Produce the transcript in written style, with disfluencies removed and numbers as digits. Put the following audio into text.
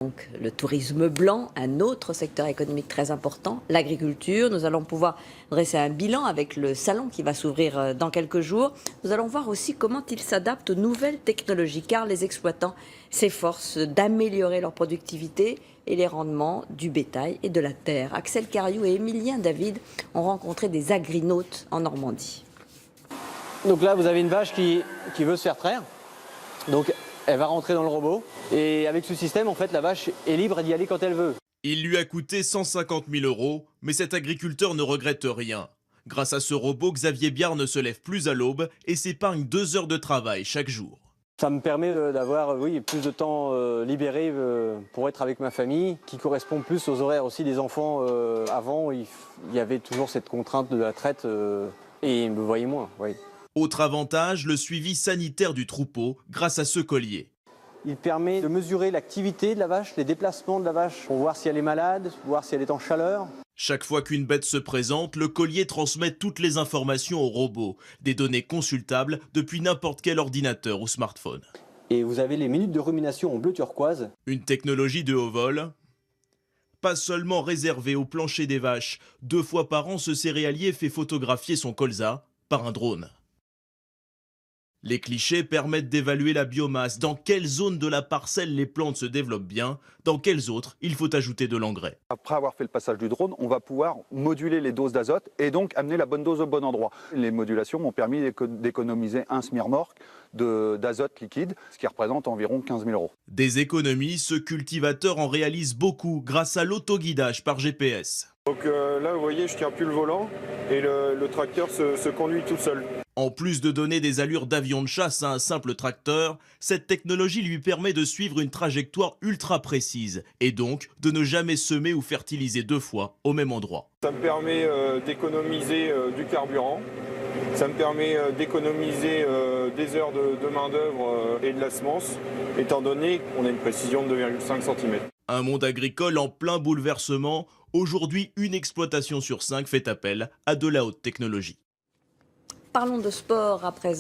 Donc, le tourisme blanc, un autre secteur économique très important, l'agriculture. Nous allons pouvoir dresser un bilan avec le salon qui va s'ouvrir dans quelques jours. Nous allons voir aussi comment ils s'adaptent aux nouvelles technologies, car les exploitants s'efforcent d'améliorer leur productivité et les rendements du bétail et de la terre. Axel Cariou et Émilien David ont rencontré des agrinautes en Normandie. Donc là, vous avez une vache qui veut se faire traire. Donc elle va rentrer dans le robot. Et avec ce système, en fait, la vache est libre d'y aller quand elle veut. Il lui a coûté 150 000 €, mais cet agriculteur ne regrette rien. Grâce à ce robot, Xavier Biard ne se lève plus à l'aube et s'épargne 2 heures de travail chaque jour. Ça me permet d'avoir plus de temps libéré pour être avec ma famille, qui correspond plus aux horaires aussi des enfants. Avant, il y avait toujours cette contrainte de la traite et ils me voyaient moins. Oui. Autre avantage, le suivi sanitaire du troupeau grâce à ce collier. Il permet de mesurer l'activité de la vache, les déplacements de la vache, pour voir si elle est malade, voir si elle est en chaleur. Chaque fois qu'une bête se présente, le collier transmet toutes les informations au robot, des données consultables depuis n'importe quel ordinateur ou smartphone. Et vous avez les minutes de rumination en bleu turquoise. Une technologie de haut vol, pas seulement réservée au plancher des vaches. 2 fois par an, ce céréalier fait photographier son colza par un drone. Les clichés permettent d'évaluer la biomasse, dans quelle zone de la parcelle les plantes se développent bien, dans quelles autres il faut ajouter de l'engrais. Après avoir fait le passage du drone, on va pouvoir moduler les doses d'azote et donc amener la bonne dose au bon endroit. Les modulations m'ont permis d'économiser un SMIRMORC d'azote liquide, ce qui représente environ 15 000 €. Des économies, ce cultivateur en réalise beaucoup grâce à l'autoguidage par GPS. Donc là, vous voyez, je tiens plus le volant et le tracteur se conduit tout seul. En plus de donner des allures d'avion de chasse à un simple tracteur, cette technologie lui permet de suivre une trajectoire ultra précise et donc de ne jamais semer ou fertiliser 2 fois au même endroit. Ça me permet d'économiser du carburant, ça me permet d'économiser des heures de main-d'œuvre et de la semence, étant donné qu'on a une précision de 2,5 cm. Un monde agricole en plein bouleversement. Aujourd'hui, une exploitation sur 5 fait appel à de la haute technologie. Parlons de sport à présent.